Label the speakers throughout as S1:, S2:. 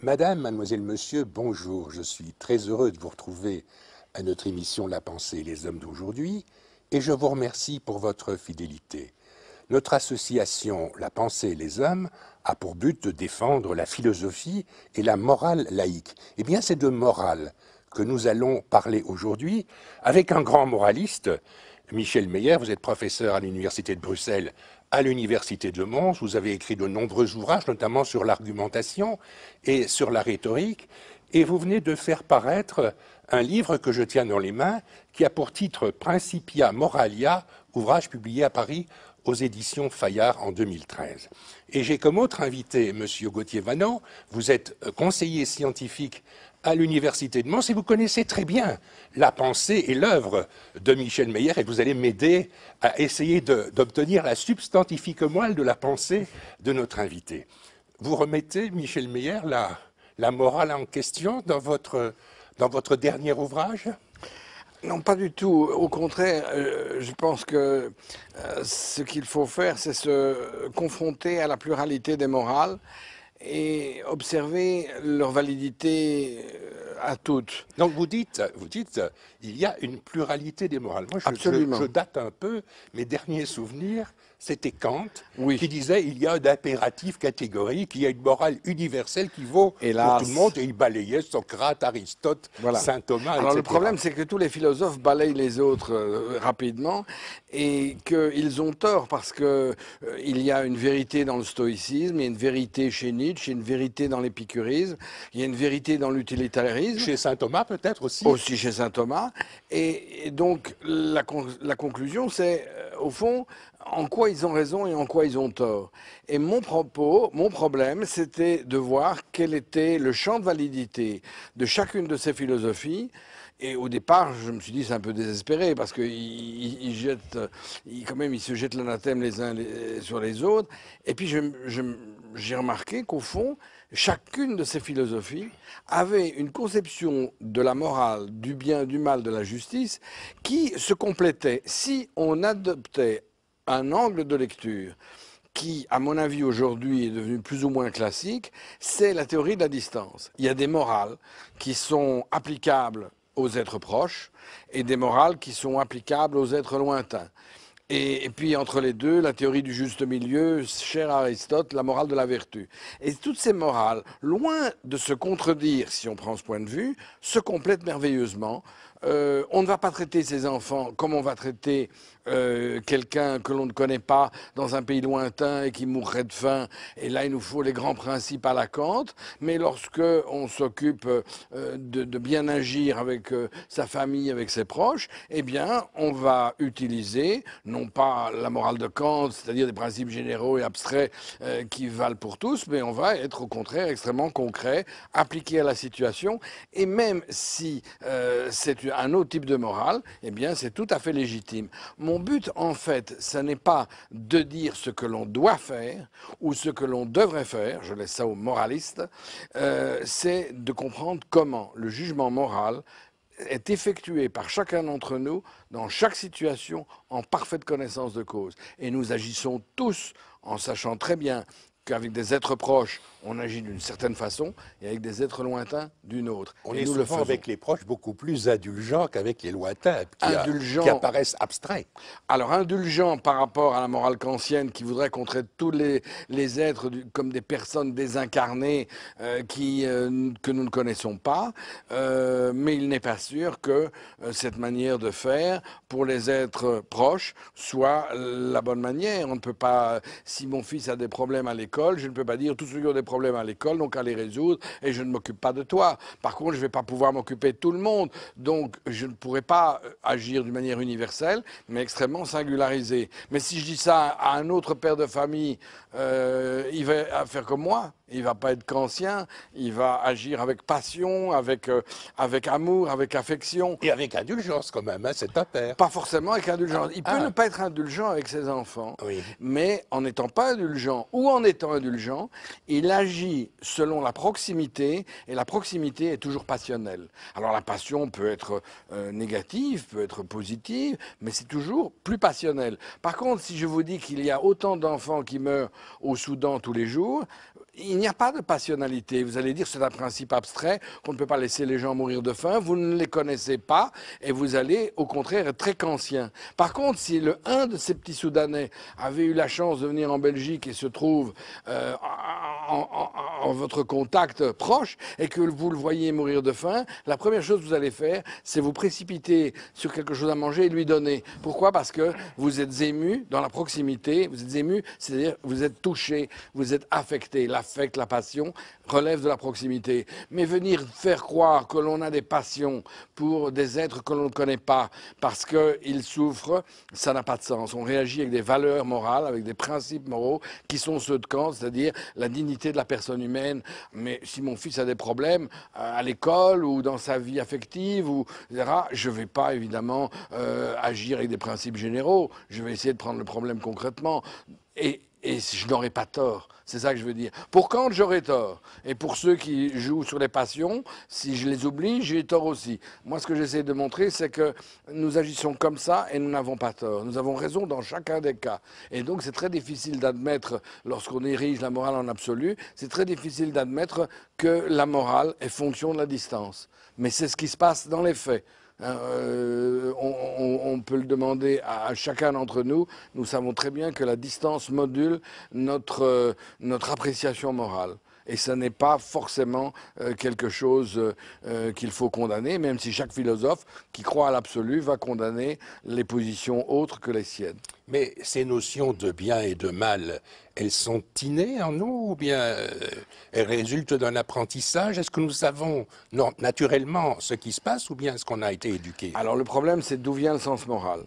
S1: Madame, mademoiselle, monsieur, bonjour. Je suis très heureux de vous retrouver à notre émission La pensée et les hommes d'aujourd'hui et je vous remercie pour votre fidélité. Notre association La pensée et les hommes a pour but de défendre la philosophie et la morale laïque. Eh bien, c'est de morale que nous allons parler aujourd'hui avec un grand moraliste, Michel Meyer. Vous êtes professeur à l'Université de Bruxelles, à l'Université de Mons. Vous avez écrit de nombreux ouvrages, notamment sur l'argumentation et sur la rhétorique. Et vous venez de faire paraître un livre que je tiens dans les mains, qui a pour titre Principia Moralia, ouvrage publié à Paris aux éditions Fayard en 2013. Et j'ai comme autre invité M. Gauthier Vanneau. Vous êtes conseiller scientifique à l'Université de Mons et vous connaissez très bien la pensée et l'œuvre de Michel Meyer et vous allez m'aider à essayer d'obtenir la substantifique moelle de la pensée de notre invité. Vous remettez, Michel Meyer, la morale en question dans votre dernier ouvrage ?
S2: Non, pas du tout. Au contraire, je pense que ce qu'il faut faire, c'est se confronter à la pluralité des morales et observer leur validité à toutes.
S1: Donc vous dites, il y a une pluralité des morales. Moi, je date un peu, mes derniers souvenirs, c'était Kant,
S2: oui,
S1: qui disait il y a un impératif catégorique, il y a une morale universelle qui vaut
S2: hélas,
S1: pour tout le monde, et il balayait Socrate, Aristote,
S2: voilà.
S1: Saint Thomas,
S2: Alors
S1: etc.
S2: le problème, c'est que tous les philosophes balayent les autres rapidement et qu'ils ont tort parce que il y a une vérité dans le stoïcisme, il y a une vérité chez Nietzsche, il y a une vérité dans l'épicurisme, il y a une vérité dans l'utilitarisme.
S1: Chez Saint Thomas peut-être aussi.
S2: Aussi chez Saint Thomas. Et donc la conclusion, c'est au fond en quoi ils ont raison et en quoi ils ont tort. Et mon problème, c'était de voir quel était le champ de validité de chacune de ces philosophies. Et au départ, je me suis dit, c'est un peu désespéré, parce qu'ils se jettent l'anathème les uns sur les autres. Et puis, j'ai remarqué qu'au fond, chacune de ces philosophies avait une conception de la morale, du bien, du mal, de la justice, qui se complétait. Si on adoptait un angle de lecture qui, à mon avis, aujourd'hui est devenu plus ou moins classique, c'est la théorie de la distance. Il y a des morales qui sont applicables aux êtres proches et des morales qui sont applicables aux êtres lointains. Et puis, entre les deux, la théorie du juste milieu, chère à Aristote, la morale de la vertu. Et toutes ces morales, loin de se contredire, si on prend ce point de vue, se complètent merveilleusement. On ne va pas traiter ses enfants comme on va traiter quelqu'un que l'on ne connaît pas dans un pays lointain et qui mourrait de faim. Et là, il nous faut les grands principes à la Kant. Mais lorsque on s'occupe de bien agir avec sa famille, avec ses proches, eh bien, on va utiliser non pas la morale de Kant, c'est-à-dire des principes généraux et abstraits qui valent pour tous, mais on va être au contraire extrêmement concret, appliqué à la situation. Et même si c'est un autre type de morale, eh bien, c'est tout à fait légitime. Mon but, en fait, ce n'est pas de dire ce que l'on doit faire ou ce que l'on devrait faire, je laisse ça aux moralistes, c'est de comprendre comment le jugement moral est effectué par chacun d'entre nous dans chaque situation en parfaite connaissance de cause. Et nous agissons tous en sachant très bien qu'avec des êtres proches, on agit d'une certaine façon, et avec des êtres lointains, d'une autre.
S1: On est souvent avec les proches beaucoup plus indulgents qu'avec les lointains, qui apparaissent abstraits.
S2: Alors indulgents par rapport à la morale kantienne, qui voudrait qu'on traite tous les êtres comme des personnes désincarnées que nous ne connaissons pas, mais il n'est pas sûr que cette manière de faire, pour les êtres proches, soit la bonne manière. On ne peut pas, si mon fils a des problèmes à l'école, je ne peux pas dire tous ceux qui ont des problèmes à l'école, donc à les résoudre, et je ne m'occupe pas de toi. Par contre, je ne vais pas pouvoir m'occuper de tout le monde, donc je ne pourrai pas agir d'une manière universelle, mais extrêmement singularisée. Mais si je dis ça à un autre père de famille, il va faire comme moi. Il ne va pas être kantien, il va agir avec passion, avec amour, avec affection.
S1: Et avec indulgence quand même, hein, c'est un père.
S2: Pas forcément avec indulgence. Il peut ne pas être indulgent avec ses enfants, oui, mais en n'étant pas indulgent ou en étant indulgent, il agit selon la proximité, et la proximité est toujours passionnelle. Alors la passion peut être négative, peut être positive, mais c'est toujours plus passionnel. Par contre, si je vous dis qu'il y a autant d'enfants qui meurent au Soudan tous les jours, Il n'y a pas de passionnalité. Vous allez dire c'est un principe abstrait, qu'on ne peut pas laisser les gens mourir de faim. Vous ne les connaissez pas et vous allez au contraire être très kantien. Par contre, si un de ces petits Soudanais avait eu la chance de venir en Belgique et se trouve en votre contact proche et que vous le voyez mourir de faim, la première chose que vous allez faire, c'est vous précipiter sur quelque chose à manger et lui donner. Pourquoi? Parce que vous êtes ému dans la proximité, vous êtes ému, c'est-à-dire vous êtes touché, vous êtes affecté. L'affect, la passion relève de la proximité. Mais venir faire croire que l'on a des passions pour des êtres que l'on ne connaît pas parce qu'ils souffrent, ça n'a pas de sens. On réagit avec des valeurs morales, avec des principes moraux qui sont ceux de Kant, c'est-à-dire la dignité de la personne humaine. Mais si mon fils a des problèmes à l'école ou dans sa vie affective, etc., je ne vais pas évidemment agir avec des principes généraux. Je vais essayer de prendre le problème concrètement. Et je n'aurai pas tort. C'est ça que je veux dire. Pour Kant, j'aurai tort. Et pour ceux qui jouent sur les passions, si je les oublie, j'ai tort aussi. Moi, ce que j'essaie de montrer, c'est que nous agissons comme ça et nous n'avons pas tort. Nous avons raison dans chacun des cas. Et donc, c'est très difficile d'admettre, lorsqu'on érige la morale en absolu, c'est très difficile d'admettre que la morale est fonction de la distance. Mais c'est ce qui se passe dans les faits. On peut le demander à chacun d'entre nous. Nous savons très bien que la distance module notre appréciation morale. Et ce n'est pas forcément quelque chose qu'il faut condamner, même si chaque philosophe qui croit à l'absolu va condamner les positions autres que les siennes.
S1: Mais ces notions de bien et de mal, elles sont innées en nous ou bien elles résultent d'un apprentissage? Est-ce que nous savons naturellement ce qui se passe ou bien est-ce qu'on a été éduqué?
S2: Alors le problème, c'est d'où vient le sens moral.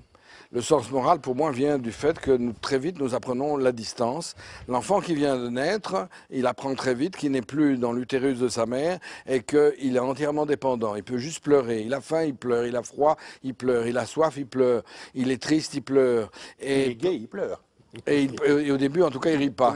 S2: Le sens moral, pour moi, vient du fait que très vite, nous apprenons la distance. L'enfant qui vient de naître, il apprend très vite qu'il n'est plus dans l'utérus de sa mère et qu'il est entièrement dépendant. Il peut juste pleurer. Il a faim, il pleure. Il a froid, il pleure. Il a soif, il pleure. Il est triste, il pleure.
S1: Et il est gay, il pleure.
S2: Et au début, en tout cas, il rit pas.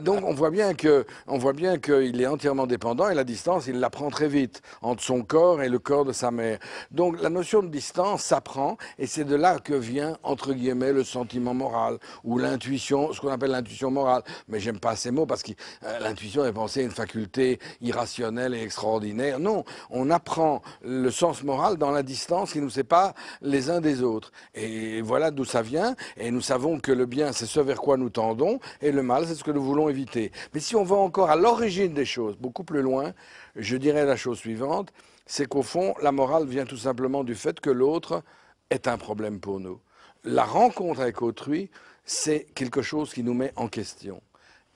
S2: Donc, on voit bien qu'il est entièrement dépendant et la distance, il l'apprend très vite entre son corps et le corps de sa mère. Donc, la notion de distance s'apprend et c'est de là que vient, entre guillemets, le sentiment moral ou l'intuition, ce qu'on appelle l'intuition morale. Mais j'aime pas ces mots parce que l'intuition est pensée à une faculté irrationnelle et extraordinaire. Non, on apprend le sens moral dans la distance qui nous sépare les uns des autres. Et voilà d'où ça vient. Et nous savons que le bien, c'est ce vers quoi nous tendons, et le mal, c'est ce que nous voulons éviter. Mais si on va encore à l'origine des choses, beaucoup plus loin, je dirais la chose suivante, c'est qu'au fond, la morale vient tout simplement du fait que l'autre est un problème pour nous. La rencontre avec autrui, c'est quelque chose qui nous met en question.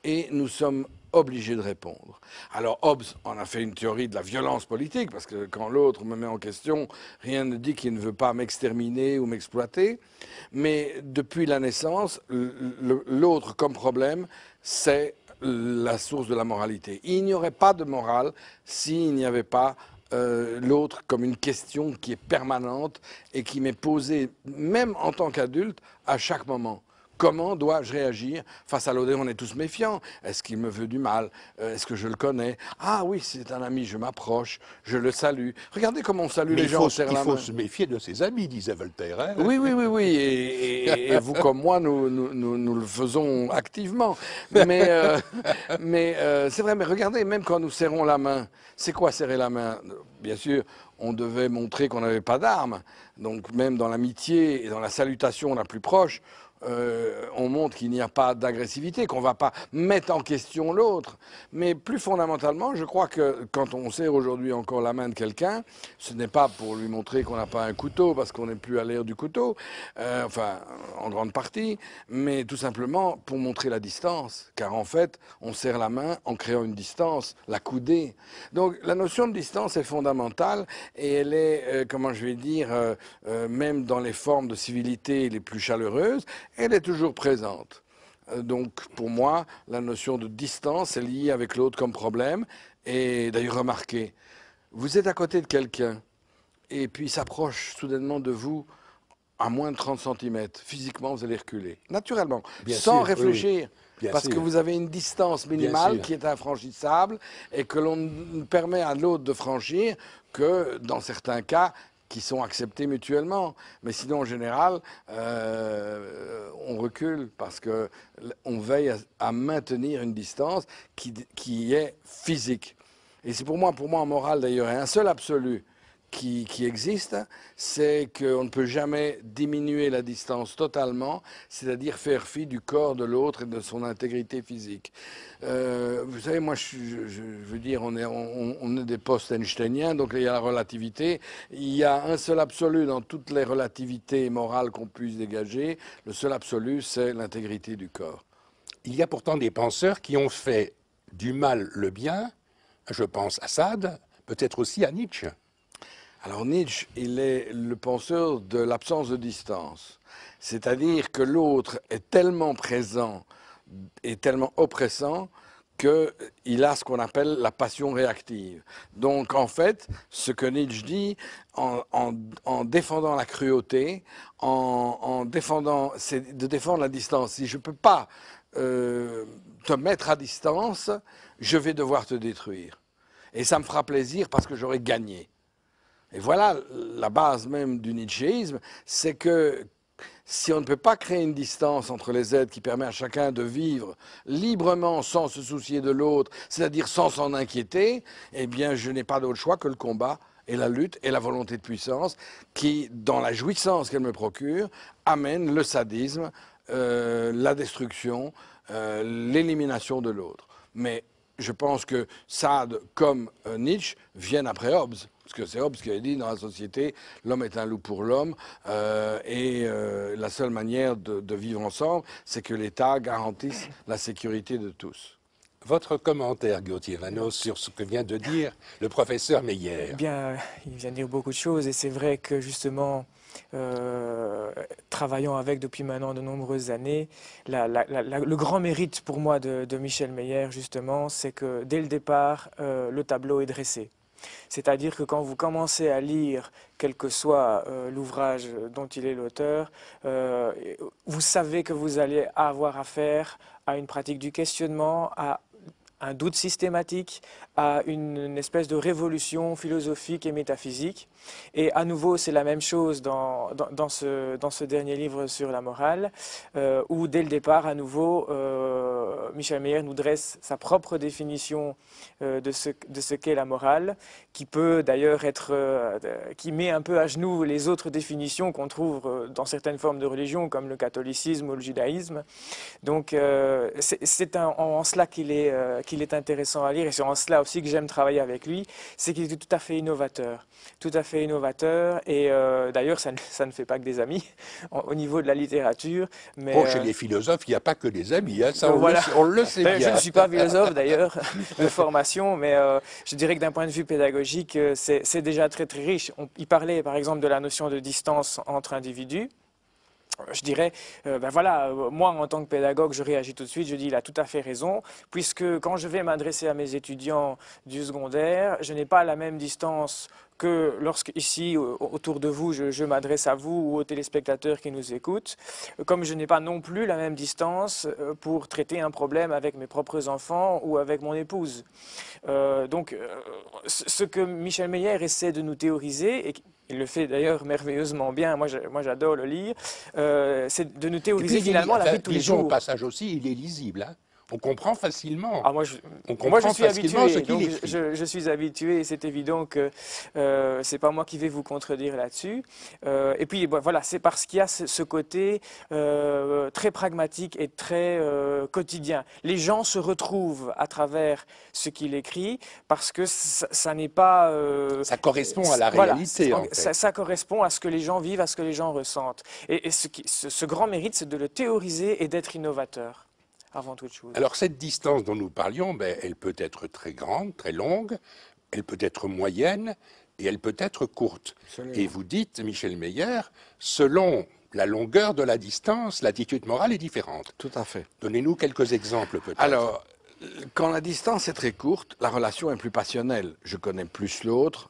S2: Et nous sommes obligés de répondre. Alors Hobbes en a fait une théorie de la violence politique, parce que quand l'autre me met en question, rien ne dit qu'il ne veut pas m'exterminer ou m'exploiter. Mais depuis la naissance, l'autre comme problème, c'est la source de la moralité. Il n'y aurait pas de morale s'il n'y avait pas l'autre comme une question qui est permanente et qui m'est posée, même en tant qu'adulte, à chaque moment. Comment dois-je réagir face à l'autre? On est tous méfiants. Est-ce qu'il me veut du mal? Est-ce que je le connais? Ah oui, c'est un ami, je m'approche, je le salue. Regardez comment on salue les gens, on serre la main.
S1: Il faut se méfier de ses amis, disait Voltaire. Hein?
S2: Oui. Et vous comme moi, nous le faisons activement. Mais c'est vrai, mais regardez, même quand nous serrons la main, c'est quoi serrer la main? Bien sûr, on devait montrer qu'on n'avait pas d'armes. Donc même dans l'amitié et dans la salutation la plus proche, on montre qu'il n'y a pas d'agressivité, qu'on ne va pas mettre en question l'autre. Mais plus fondamentalement, je crois que quand on serre aujourd'hui encore la main de quelqu'un, ce n'est pas pour lui montrer qu'on n'a pas un couteau, parce qu'on n'est plus à l'ère du couteau, enfin, en grande partie, mais tout simplement pour montrer la distance. Car en fait, on serre la main en créant une distance, la coudée. Donc la notion de distance est fondamentale et elle est, comment je vais dire, même dans les formes de civilité les plus chaleureuses, elle est toujours présente. Donc, pour moi, la notion de distance est liée avec l'autre comme problème. Et d'ailleurs, remarquez, vous êtes à côté de quelqu'un et puis il s'approche soudainement de vous à moins de 30 cm. Physiquement, vous allez reculer. Naturellement, sans réfléchir. Oui. Parce que vous avez une distance minimale qui est infranchissable et que l'on ne permet à l'autre de franchir que, dans certains cas, qui sont acceptés mutuellement. Mais sinon, en général, on recule parce qu'on veille à maintenir une distance qui est physique. Et c'est pour moi en morale d'ailleurs, un seul absolu qui existe, c'est qu'on ne peut jamais diminuer la distance totalement, c'est-à-dire faire fi du corps de l'autre et de son intégrité physique. Vous savez, moi, je veux dire, on est des post-einsteiniens, donc il y a la relativité. Il y a un seul absolu dans toutes les relativités morales qu'on puisse dégager. Le seul absolu, c'est l'intégrité du corps.
S1: Il y a pourtant des penseurs qui ont fait du mal le bien. Je pense à Sade, peut-être aussi à Nietzsche.
S2: Alors Nietzsche, il est le penseur de l'absence de distance. C'est-à-dire que l'autre est tellement présent et tellement oppressant qu'il a ce qu'on appelle la passion réactive. Donc en fait, ce que Nietzsche dit, en défendant la cruauté, c'est de défendre la distance. Si je ne peux pas te mettre à distance, je vais devoir te détruire. Et ça me fera plaisir parce que j'aurai gagné. Et voilà la base même du nietzschéisme, c'est que si on ne peut pas créer une distance entre les êtres qui permet à chacun de vivre librement sans se soucier de l'autre, c'est-à-dire sans s'en inquiéter, eh bien je n'ai pas d'autre choix que le combat et la lutte et la volonté de puissance qui, dans la jouissance qu'elle me procure, amène le sadisme, la destruction, l'élimination de l'autre. Mais je pense que Sade, comme Nietzsche, viennent après Hobbes. Parce que c'est Hobbes qui a dit, dans la société, l'homme est un loup pour l'homme, et la seule manière de vivre ensemble, c'est que l'État garantisse la sécurité de tous.
S1: Votre commentaire, Gauthier Vanos, sur ce que vient de dire le professeur Meyer.
S3: Eh bien, il vient de dire beaucoup de choses, et c'est vrai que justement, travaillant avec depuis maintenant de nombreuses années, le grand mérite pour moi de Michel Meyer, justement, c'est que dès le départ, le tableau est dressé. C'est-à-dire que quand vous commencez à lire, quel que soit l'ouvrage dont il est l'auteur, vous savez que vous allez avoir affaire à une pratique du questionnement, à un doute systématique, à une espèce de révolution philosophique et métaphysique. Et à nouveau, c'est la même chose dans ce dernier livre sur la morale, où dès le départ, à nouveau, Michel Meyer nous dresse sa propre définition de ce qu'est la morale, qui peut d'ailleurs être, qui met un peu à genoux les autres définitions qu'on trouve dans certaines formes de religion, comme le catholicisme ou le judaïsme. Donc c'est en cela qu'il est intéressant à lire, et c'est en cela aussi que j'aime travailler avec lui, c'est qu'il est tout à fait innovateur. Tout à fait innovateur, et d'ailleurs ça ne fait pas que des amis au niveau de la littérature. Mais,
S1: chez les philosophes, il n'y a pas que des amis, hein, ça
S3: donc voilà.
S1: on le sait bien.
S3: Je ne suis pas philosophe d'ailleurs de formation, mais je dirais que d'un point de vue pédagogique, c'est déjà très très riche. Il parlait par exemple de la notion de distance entre individus. Je dirais, ben voilà, moi en tant que pédagogue, je réagis tout de suite, je dis il a tout à fait raison, puisque quand je vais m'adresser à mes étudiants du secondaire, je n'ai pas la même distance que lorsque ici, autour de vous, je m'adresse à vous ou aux téléspectateurs qui nous écoutent, comme je n'ai pas non plus la même distance pour traiter un problème avec mes propres enfants ou avec mon épouse. Donc, ce que Michel Meyer essaie de nous théoriser, et il le fait d'ailleurs merveilleusement bien, moi j'adore le lire, c'est de nous théoriser finalement la vie de tous les jours.
S1: Disons au passage aussi, il est lisible, hein. On comprend facilement.
S3: Ah, moi, je suis habitué, donc je suis habitué, et c'est évident que c'est pas moi qui vais vous contredire là-dessus. Et puis voilà, c'est parce qu'il y a ce côté très pragmatique et très quotidien. Les gens se retrouvent à travers ce qu'il écrit parce que ça n'est pas...
S1: ça correspond à la réalité,
S3: voilà,
S1: en fait.
S3: Ça correspond à ce que les gens vivent, à ce que les gens ressentent. Et ce grand mérite, c'est de le théoriser et d'être innovateur. Avant toute chose.
S1: Alors cette distance dont nous parlions, elle peut être très grande, très longue, elle peut être moyenne et elle peut être courte. Absolument. Et vous dites, Michel Meyer, selon la longueur de la distance, l'attitude morale est différente.
S2: Tout à fait.
S1: Donnez-nous quelques exemples peut-être.
S2: Alors, quand la distance est très courte, la relation est plus passionnelle. Je connais plus l'autre.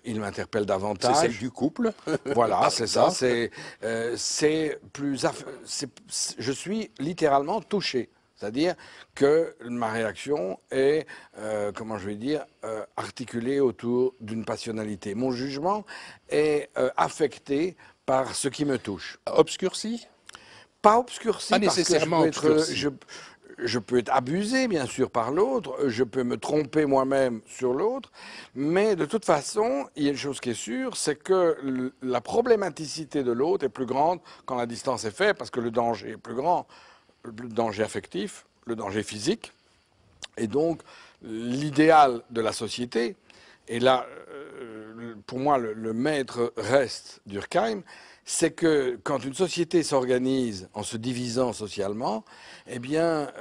S2: Il m'interpelle davantage.
S1: C'est celle du couple.
S2: Voilà, c'est ça. C'est plus. Je suis littéralement touché. C'est-à-dire que ma réaction est, comment je vais dire, articulée autour d'une passionnalité. Mon jugement est affecté par ce qui me touche.
S1: Obscurci?
S2: Pas obscurci,
S1: Pas
S2: parce que
S1: nécessairement obscurci.
S2: je peux être abusé, bien sûr, par l'autre, je peux me tromper moi-même sur l'autre, mais de toute façon, il y a une chose qui est sûre, c'est que la problématicité de l'autre est plus grande quand la distance est faite, parce que le danger est plus grand, le danger affectif, le danger physique, et donc l'idéal de la société, et là, pour moi, le maître reste Durkheim, c'est que quand une société s'organise en se divisant socialement, eh bien,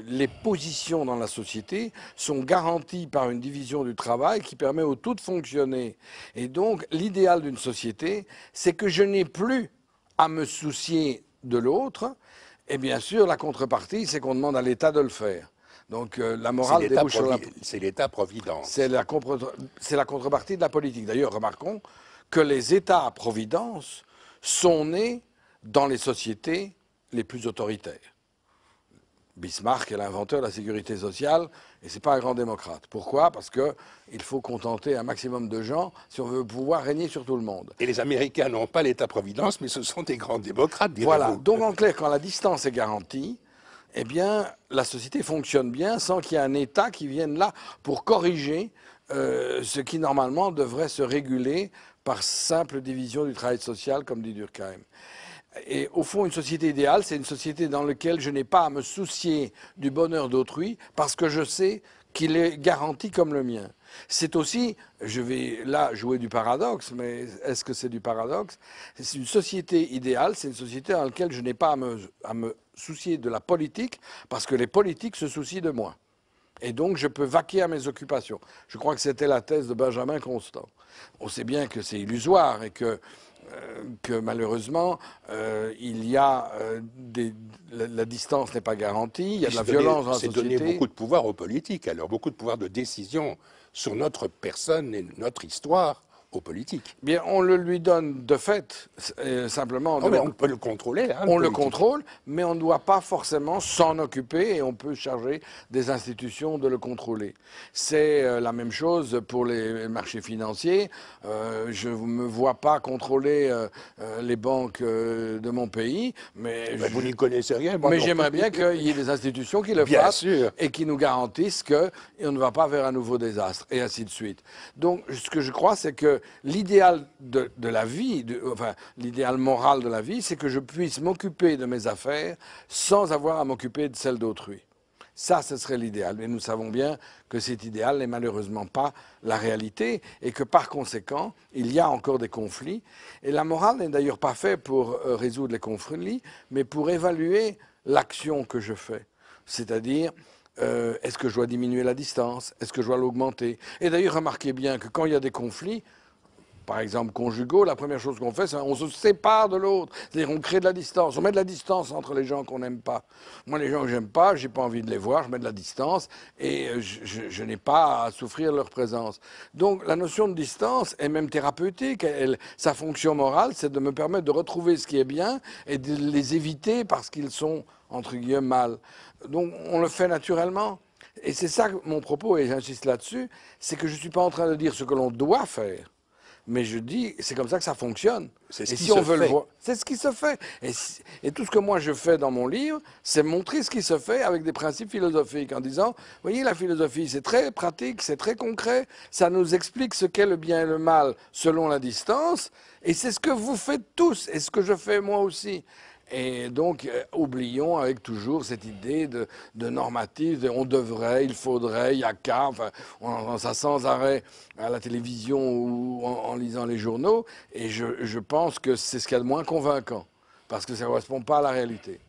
S2: les positions dans la société sont garanties par une division du travail qui permet au tout de fonctionner. Et donc, l'idéal d'une société, c'est que je n'ai plus à me soucier de l'autre. Et bien sûr, la contrepartie, c'est qu'on demande à l'État de le faire. Donc, la morale débouche sur la...
S1: C'est l'État-providence.
S2: C'est la contrepartie de la politique. D'ailleurs, remarquons que les États-providence sont nés dans les sociétés les plus autoritaires. Bismarck est l'inventeur de la sécurité sociale et ce n'est pas un grand démocrate. Pourquoi? Parce qu'il faut contenter un maximum de gens si on veut pouvoir régner sur tout le monde.
S1: Et les Américains n'ont pas l'État-providence, mais ce sont des grands démocrates, direz-vous.
S2: Voilà. Donc, en clair, quand la distance est garantie, eh bien, la société fonctionne bien sans qu'il y ait un État qui vienne là pour corriger ce qui, normalement, devrait se réguler par simple division du travail social, comme dit Durkheim. Et au fond, une société idéale, c'est une société dans laquelle je n'ai pas à me soucier du bonheur d'autrui parce que je sais qu'il est garanti comme le mien. C'est aussi, je vais là jouer du paradoxe, mais est-ce que c'est du paradoxe? C'est une société idéale, c'est une société dans laquelle je n'ai pas à me soucier de la politique parce que les politiques se soucient de moi. Et donc, je peux vaquer à mes occupations. Je crois que c'était la thèse de Benjamin Constant. On sait bien que c'est illusoire et que malheureusement, il y a la distance n'est pas garantie, il y a de la violence dans la société.
S1: C'est donner beaucoup de pouvoir aux politiques, alors beaucoup de pouvoir de décision sur notre personne et notre histoire aux politiques.
S2: Bien, on le lui donne de fait, simplement.
S1: Oh, mais on peut le contrôler. Hein,
S2: on le contrôle, mais on ne doit pas forcément s'en occuper et on peut charger des institutions de le contrôler. C'est la même chose pour les marchés financiers. Je ne me vois pas contrôler les banques de mon pays, mais
S1: vous n'y connaissez rien.
S2: Mais j'aimerais bien qu'il y ait des institutions qui le fassent et qui nous garantissent qu'on ne va pas vers un nouveau désastre, et ainsi de suite. Donc, ce que je crois, c'est que l'idéal de la vie, enfin l'idéal moral de la vie, c'est que je puisse m'occuper de mes affaires sans avoir à m'occuper de celles d'autrui. Ça, ce serait l'idéal. Mais nous savons bien que cet idéal n'est malheureusement pas la réalité et que par conséquent, il y a encore des conflits. Et la morale n'est d'ailleurs pas faite pour résoudre les conflits, mais pour évaluer l'action que je fais. C'est-à-dire, est-ce que je dois diminuer la distance? Est-ce que je dois l'augmenter? Et d'ailleurs, remarquez bien que quand il y a des conflits, par exemple conjugaux, la première chose qu'on fait, c'est qu'on se sépare de l'autre. C'est-à-dire on crée de la distance, on met de la distance entre les gens qu'on n'aime pas. Moi, les gens que j'aime pas, j'ai pas envie de les voir, je mets de la distance et je n'ai pas à souffrir de leur présence. Donc la notion de distance est même thérapeutique. Sa fonction morale, c'est de me permettre de retrouver ce qui est bien et de les éviter parce qu'ils sont, entre guillemets, mal. Donc on le fait naturellement. Et c'est ça mon propos, et j'insiste là-dessus, c'est que je ne suis pas en train de dire ce que l'on doit faire. Mais je dis, c'est comme ça que ça fonctionne.
S1: C'est ce qui se fait.
S2: C'est ce qui se fait. Et tout ce que moi je fais dans mon livre, c'est montrer ce qui se fait avec des principes philosophiques, en disant, vous voyez, la philosophie, c'est très pratique, c'est très concret, ça nous explique ce qu'est le bien et le mal selon la distance, et c'est ce que vous faites tous, et ce que je fais moi aussi. Et donc, oublions avec toujours cette idée de normatif, on devrait, il faudrait, il y a qu'à, enfin, on entend ça sans arrêt à la télévision ou en lisant les journaux, et je pense que c'est ce qu'il y a de moins convaincant, parce que ça ne correspond pas à la réalité.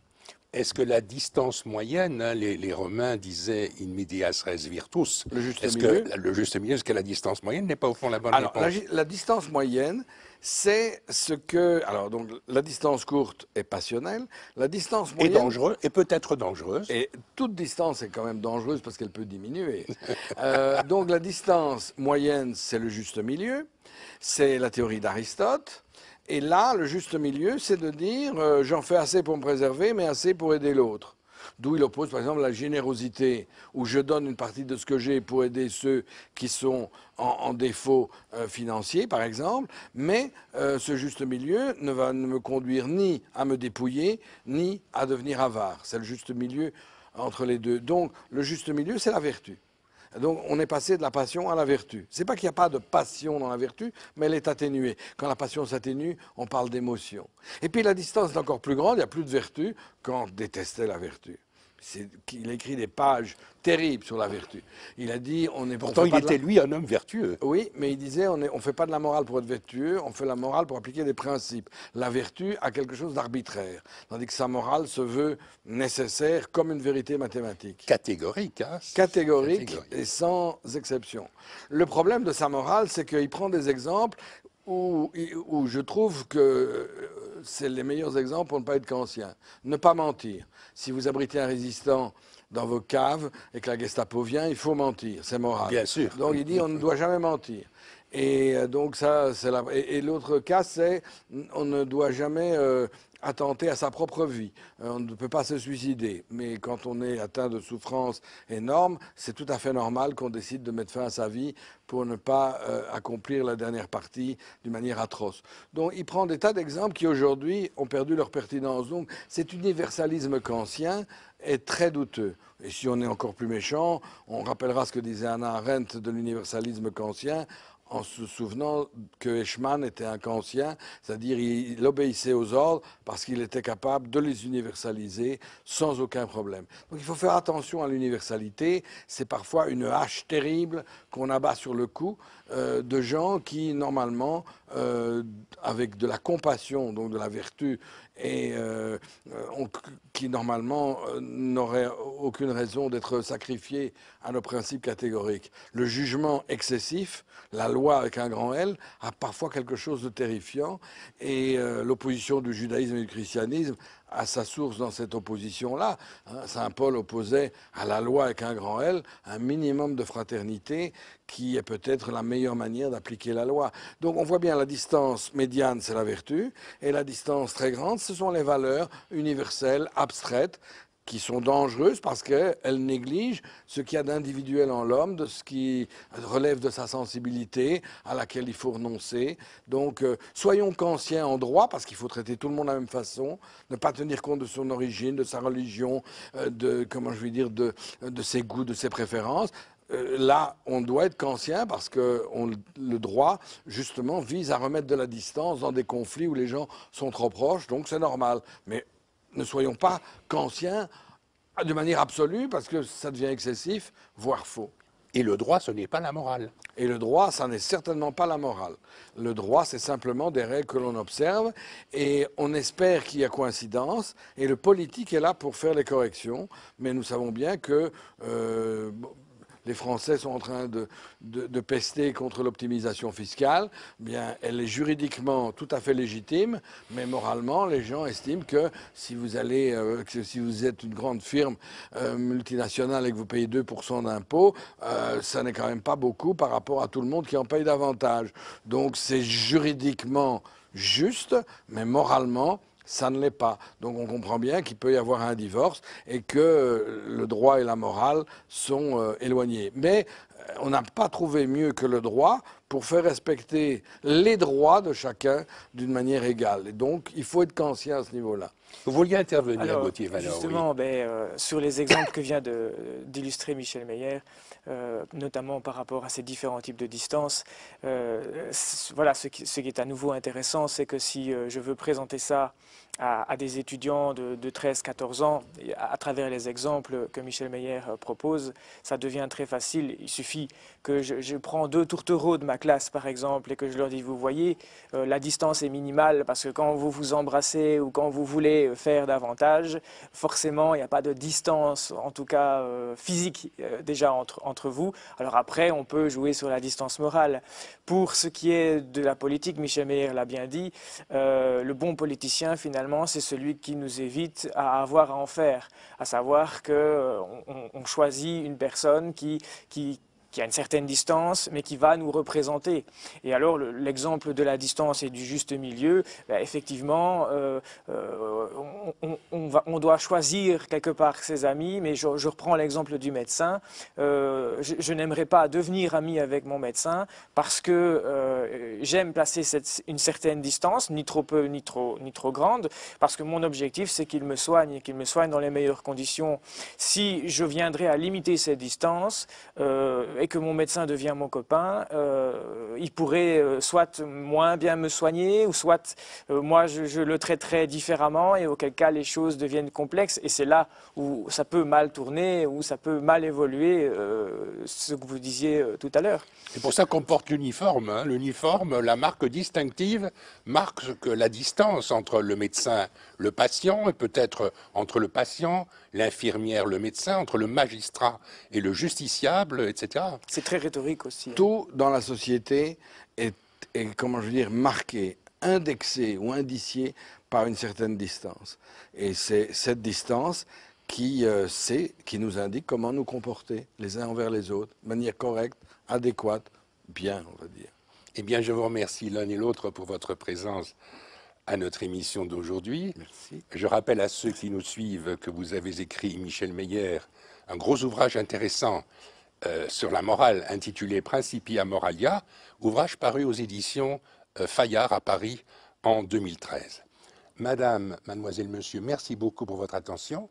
S1: Est-ce que la distance moyenne, hein, les Romains disaient in medias res virtus,
S2: le juste
S1: milieu, est-ce que la distance moyenne n'est pas au fond la bonne réponse?
S2: La distance moyenne, c'est ce que... Alors, donc, la distance courte est passionnelle, la distance moyenne...
S1: Et dangereuse, et peut-être dangereuse.
S2: Et toute distance est quand même dangereuse parce qu'elle peut diminuer. Donc, la distance moyenne, c'est le juste milieu, c'est la théorie d'Aristote. Et là, le juste milieu, c'est de dire j'en fais assez pour me préserver, mais assez pour aider l'autre. D'où il oppose par exemple la générosité, où je donne une partie de ce que j'ai pour aider ceux qui sont en défaut financier, par exemple, mais ce juste milieu ne va me conduire ni à me dépouiller, ni à devenir avare. C'est le juste milieu entre les deux. Donc le juste milieu, c'est la vertu. Donc on est passé de la passion à la vertu. C'est pas qu'il n'y a pas de passion dans la vertu, mais elle est atténuée. Quand la passion s'atténue, on parle d'émotion. Et puis la distance est encore plus grande, il n'y a plus de vertu quand on détestait la vertu. Il a écrit des pages terribles sur la vertu. Il a dit,
S1: Pourtant, il était, lui, un homme vertueux.
S2: Oui, mais il disait, on ne fait pas de la morale pour être vertueux, on fait la morale pour appliquer des principes. La vertu a quelque chose d'arbitraire, tandis que sa morale se veut nécessaire comme une vérité mathématique.
S1: Catégorique, hein.
S2: Catégorique et sans exception. Le problème de sa morale, c'est qu'il prend des exemples où je trouve que c'est les meilleurs exemples pour ne pas être kantien. Ne pas mentir. Si vous abritez un résistant dans vos caves et que la Gestapo vient, il faut mentir, c'est moral.
S1: Bien sûr.
S2: Donc il dit on ne doit jamais mentir. Et donc ça, c'est la... Et l'autre cas, c'est on ne doit jamais attenter à sa propre vie. On ne peut pas se suicider. Mais quand on est atteint de souffrances énormes, c'est tout à fait normal qu'on décide de mettre fin à sa vie pour ne pas accomplir la dernière partie d'une manière atroce. Donc il prend des tas d'exemples qui aujourd'hui ont perdu leur pertinence. Donc cet universalisme kantien est très douteux. Et si on est encore plus méchant, on rappellera ce que disait Hannah Arendt de l'universalisme kantien, en se souvenant que Eichmann était un kantien, c'est-à-dire il obéissait aux ordres parce qu'il était capable de les universaliser sans aucun problème. Donc il faut faire attention à l'universalité, c'est parfois une hache terrible qu'on abat sur le cou de gens qui, normalement, avec de la compassion, donc de la vertu, et qui normalement n'auraient aucune raison d'être sacrifiés à nos principes catégoriques. Le jugement excessif, la loi avec un grand L, a parfois quelque chose de terrifiant, et l'opposition du judaïsme et du christianisme a sa source dans cette opposition-là. Saint Paul opposait à la loi avec un grand L un minimum de fraternité qui est peut-être la meilleure manière d'appliquer la loi. Donc on voit bien la distance médiane, c'est la vertu, et la distance très grande, ce sont les valeurs universelles, abstraites, qui sont dangereuses parce qu'elles négligent ce qu'il y a d'individuel en l'homme, de ce qui relève de sa sensibilité, à laquelle il faut renoncer. Donc, soyons kantiens en droit, parce qu'il faut traiter tout le monde de la même façon, ne pas tenir compte de son origine, de sa religion, de ses goûts, de ses préférences. Là, on doit être kantien parce que le droit, justement, vise à remettre de la distance dans des conflits où les gens sont trop proches, donc c'est normal. Mais ne soyons pas kantiens de manière absolue parce que ça devient excessif, voire faux.
S1: Et le droit, ce n'est pas la morale.
S2: Et le droit, ça n'est certainement pas la morale. Le droit, c'est simplement des règles que l'on observe et on espère qu'il y a coïncidence. Et le politique est là pour faire les corrections. Mais nous savons bien que les Français sont en train de pester contre l'optimisation fiscale. Bien, elle est juridiquement tout à fait légitime, mais moralement, les gens estiment que si vous êtes une grande firme multinationale et que vous payez 2% d'impôts, ça n'est quand même pas beaucoup par rapport à tout le monde qui en paye davantage. Donc c'est juridiquement juste, mais moralement, ça ne l'est pas. Donc on comprend bien qu'il peut y avoir un divorce et que le droit et la morale sont éloignés. Mais on n'a pas trouvé mieux que le droit pour faire respecter les droits de chacun d'une manière égale. Et donc il faut être kantien à ce niveau-là.
S1: Vous vouliez intervenir, Gauthier Valor,
S3: justement, oui. Sur les exemples que vient d'illustrer Michel Meyer, notamment par rapport à ces différents types de distances, voilà, ce qui est à nouveau intéressant, c'est que si je veux présenter ça à des étudiants de 13-14 ans, à travers les exemples que Michel Meyer propose, ça devient très facile. Il suffit que je prends 2 tourtereaux de ma classe, par exemple, et que je leur dis, vous voyez, la distance est minimale, parce que quand vous vous embrassez ou quand vous voulez faire davantage, forcément, il n'y a pas de distance, en tout cas physique, déjà entre vous. Alors après, on peut jouer sur la distance morale. Pour ce qui est de la politique, Michel Meyer l'a bien dit, le bon politicien, finalement, c'est celui qui nous évite à avoir à en faire, à savoir qu'on choisit une personne qui qui a une certaine distance, mais qui va nous représenter. Et alors, l'exemple de la distance et du juste milieu, ben, effectivement, on doit choisir quelque part ses amis, mais je reprends l'exemple du médecin. Je n'aimerais pas devenir ami avec mon médecin parce que j'aime placer une certaine distance, ni trop peu, ni trop grande, parce que mon objectif, c'est qu'il me soigne et qu'il me soigne dans les meilleures conditions. Si je viendrais à limiter cette distance et que mon médecin devient mon copain, il pourrait soit moins bien me soigner, ou soit moi je le traiterais différemment, et auquel cas les choses deviennent complexes, et c'est là où ça peut mal tourner, où ça peut mal évoluer, ce que vous disiez tout à l'heure.
S1: C'est pour ça qu'on porte l'uniforme. Hein. L'uniforme, la marque distinctive, marque que la distance entre le médecin, le patient, et peut-être entre le patient, l'infirmière, le médecin, entre le magistrat et le justiciable, etc.
S3: C'est très rhétorique aussi.
S2: Tout dans la société est comment je veux dire, marqué, indexé ou indicié par une certaine distance. Et c'est cette distance qui nous indique comment nous comporter les uns envers les autres, de manière correcte, adéquate, bien, on va dire.
S1: Eh bien, je vous remercie l'un et l'autre pour votre présence à notre émission d'aujourd'hui.
S2: Merci.
S1: Je rappelle à ceux qui nous suivent que vous avez écrit, Michel Meyer, un gros ouvrage intéressant sur la morale intitulé Principia Moralia, ouvrage paru aux éditions Fayard à Paris en 2013. Madame, mademoiselle, monsieur, merci beaucoup pour votre attention.